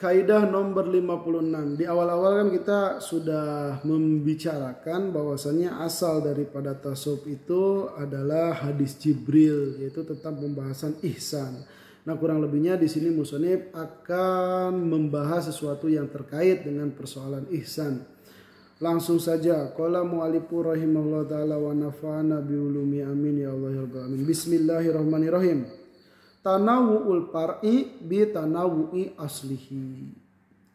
Kaidah nomor 56. Di awal-awal kan kita sudah membicarakan bahwasanya asal daripada tasawuf itu adalah hadis Jibril, yaitu tentang pembahasan ihsan. Nah, kurang lebihnya di sini musonif akan membahas sesuatu yang terkait dengan persoalan ihsan. Langsung saja, qala mu'allifu rahimahullah ta'ala wa nafa'ana bi ulumi amin ya Allah ya rabbal alamin. Bismillahirrahmanirrahim. Tanawu'ul far'i bi tanawu'i aslihi.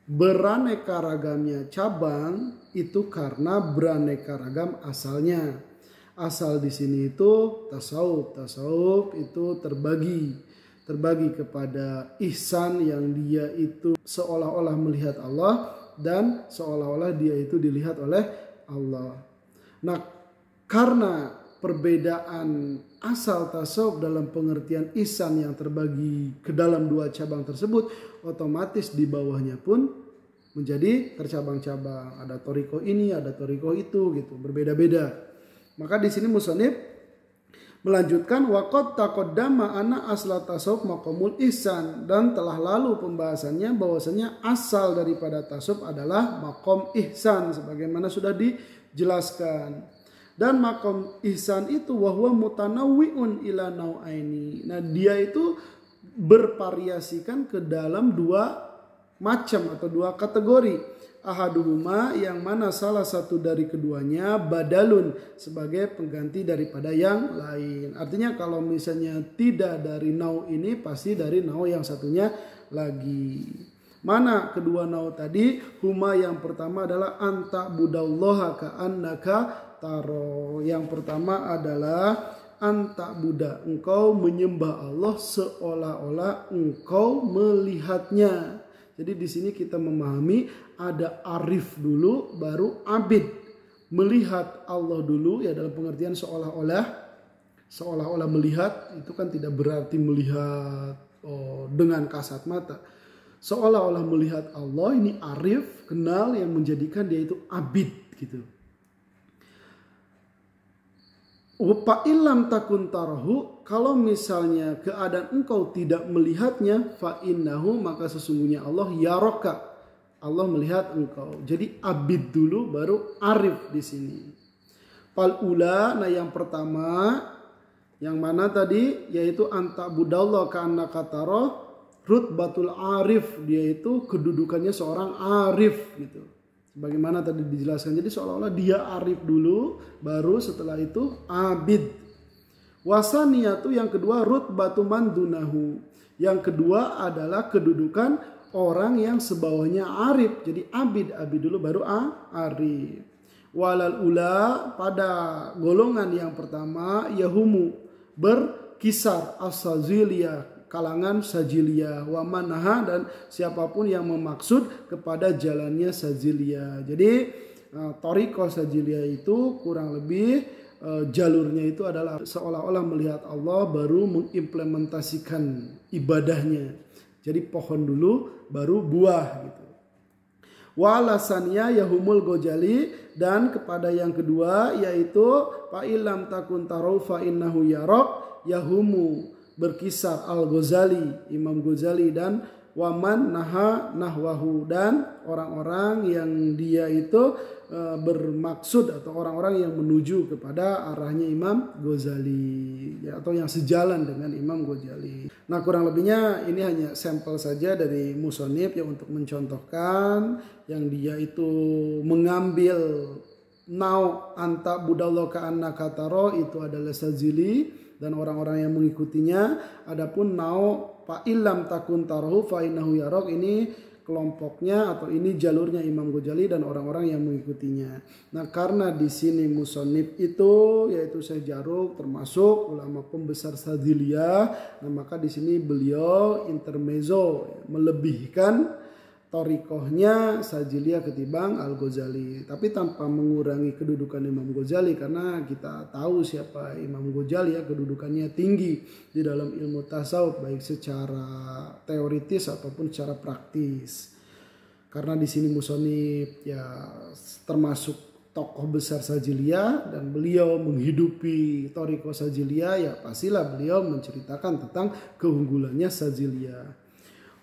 Beraneka ragamnya cabang itu karena beraneka ragam asalnya. Asal di sini itu tasawuf. Tasawuf itu terbagi kepada ihsan yang dia itu seolah-olah melihat Allah dan seolah-olah dia itu dilihat oleh Allah. Nah, karena perbedaan asal tasawuf dalam pengertian ihsan yang terbagi ke dalam dua cabang tersebut, otomatis di bawahnya pun menjadi tercabang-cabang. Ada toriko ini, ada toriko itu gitu, berbeda-beda. Maka di sini musonif melanjutkan waqad taqaddama anna asla tasawuf maqamul ihsan, dan telah lalu pembahasannya bahwasanya asal daripada tasawuf adalah maqam ihsan sebagaimana sudah dijelaskan. Dan maqam ihsan itu wahwa mutanawwi'un ila nau'aini. Nah, dia itu bervariasikan ke dalam dua macam atau dua kategori. Ahaduhuma, yang mana salah satu dari keduanya badalun, sebagai pengganti daripada yang lain. Artinya kalau misalnya tidak dari nau ini, pasti dari nau yang satunya lagi. Mana kedua nau tadi? Huma, yang pertama adalah anta budallaha ka'annaka taro. Yang pertama adalah anta buddha, engkau menyembah Allah seolah-olah engkau melihatnya. Jadi di sini kita memahami ada arif dulu baru abid. Melihat Allah dulu ya dalam pengertian seolah-olah melihat itu kan tidak berarti melihat dengan kasat mata. Seolah-olah melihat Allah, ini arif, kenal, yang menjadikan dia itu abid gitu. Wa illam takun tarahu, kalau misalnya keadaan engkau tidak melihatnya, fa innahu, maka sesungguhnya Allah yaraka, Allah melihat engkau. Jadi abid dulu baru arif di sini. Fal ula, nah yang pertama yang mana tadi, yaitu anta budallah ka'annaka tarahu, rutbatul arif, dia itu kedudukannya seorang arif gitu. Bagaimana tadi dijelaskan. Jadi seolah-olah dia arif dulu, baru setelah itu abid. Wasaniyatu, yang kedua rutbatu man dunahu. Yang kedua adalah kedudukan orang yang sebawahnya arif. Jadi abid dulu baru arif. Walal ula, pada golongan yang pertama yahumu, berkisar as-sajiliyah, kalangan sajiliyah, wa manaha, dan siapapun yang memaksud kepada jalannya sajiliyah. Jadi thariqah sajiliyah itu kurang lebih jalurnya itu adalah seolah-olah melihat Allah baru mengimplementasikan ibadahnya. Jadi pohon dulu baru buah gitu. Wa alasannya yahumul Ghazali, dan kepada yang kedua yaitu fa illam takun tarau fa innahu yarak, yahumu, berkisar Al-Ghazali, Imam Ghazali, dan waman naha nahwahu, dan orang-orang yang dia itu bermaksud atau orang-orang yang menuju kepada arahnya Imam Ghazali ya, atau yang sejalan dengan Imam Ghazali. Nah, kurang lebihnya ini hanya sampel saja dari musonif ya, untuk mencontohkan yang dia itu mengambil nau anta budallah ka'annaka taro itu adalah sajili dan orang-orang yang mengikutinya. Adapun nau fa illam takun tarahu fa innahu yarak, ini kelompoknya atau ini jalurnya Imam Ghazali dan orang-orang yang mengikutinya. Nah, karena di sini musonif itu yaitu Syekh Jaruk termasuk ulama pembesar Sadziliyah, nah maka di sini beliau intermezzo melebihkan thariqahnya Sajiliyah ketimbang Al-Ghazali, tapi tanpa mengurangi kedudukan Imam Ghazali, karena kita tahu siapa Imam Ghazali ya, kedudukannya tinggi di dalam ilmu tasawuf baik secara teoritis ataupun secara praktis. Karena di sini musonif ya termasuk tokoh besar Sajiliyah dan beliau menghidupi thariqah Sajiliyah, ya pastilah beliau menceritakan tentang keunggulannya Sajiliyah.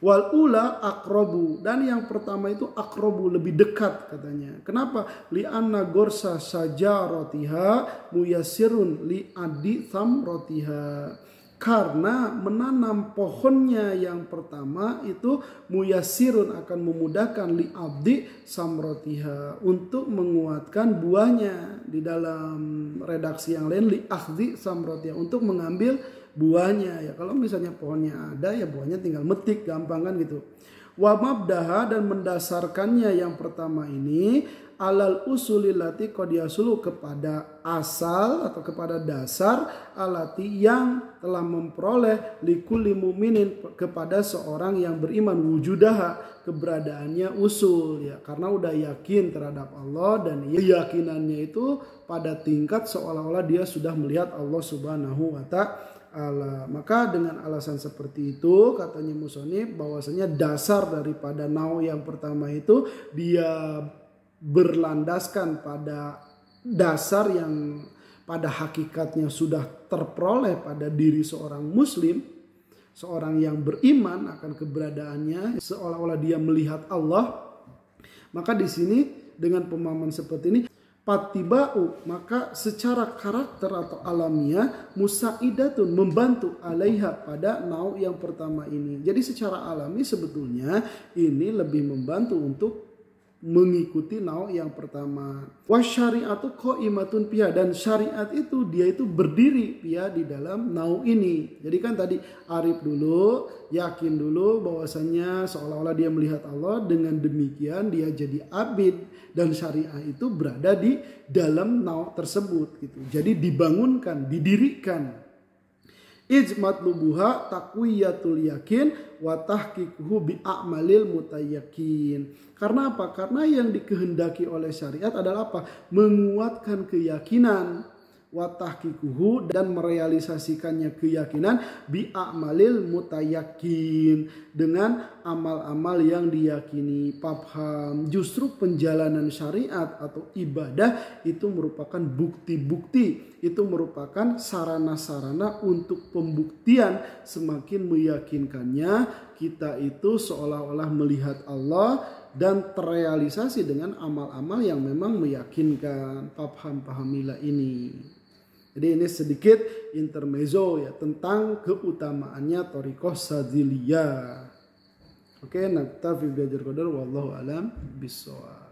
Wal ula akrobu, dan yang pertama itu akrobu, lebih dekat katanya. Kenapa? Li'anna gorsa sajarotiha muyasirun li'adi thamrotiha. Karena menanam pohonnya yang pertama itu muyasirun, akan memudahkan li'abdi samrotiha, untuk menguatkan buahnya. Di dalam redaksi yang lain li'akhdi samrotiha, untuk mengambil buahnya. Ya kalau misalnya pohonnya ada ya buahnya tinggal metik, gampang kan gitu. Wa mabdaha, dan mendasarkannya yang pertama ini alal usulilati qad yasulu, kepada asal atau kepada dasar alati yang telah memperoleh likulli mu'minin, kepada seorang yang beriman, wujudaha, keberadaannya usul ya, karena udah yakin terhadap Allah, dan keyakinannya itu pada tingkat seolah-olah dia sudah melihat Allah Subhanahu wa ta'ala. Maka dengan alasan seperti itu katanya musonif bahwasanya dasar daripada nau yang pertama itu dia berlandaskan pada dasar yang pada hakikatnya sudah terperoleh pada diri seorang muslim, seorang yang beriman akan keberadaannya, seolah-olah dia melihat Allah. Maka di sini dengan pemahaman seperti ini, patibau, maka secara karakter atau alamiah musaidatun, membantu alaiha, pada nau yang pertama ini. Jadi secara alami sebetulnya ini lebih membantu untuk mengikuti nau yang pertama. Wasyariatu qaimatun fiha, dan syariat itu dia itu berdiri ya di dalam nau ini. Jadi kan tadi arif dulu, yakin dulu bahwasanya seolah-olah dia melihat Allah, dengan demikian dia jadi abid, dan syariah itu berada di dalam nau tersebut gitu. Jadi dibangunkan, didirikan. Ijmat lubuha taqwiyatul yakin wa tahqiquhu bi a'malil mutayyakin. Karena apa? Karena yang dikehendaki oleh syariat adalah apa? Menguatkan keyakinan, wa tahqiquhu, dan merealisasikannya keyakinan bi a'malil mutayyakin, dengan amal-amal yang diyakini. Paham? Justru penjalanan syariat atau ibadah itu merupakan bukti-bukti, itu merupakan sarana-sarana untuk pembuktian semakin meyakinkannya kita itu seolah-olah melihat Allah, dan terrealisasi dengan amal-amal yang memang meyakinkan. Pahamilah ini. Jadi ini sedikit intermezzo ya tentang keutamaannya thariqah Sadziliyah. Oke, naktafi bihadzal qadar wallahu alam bissawab.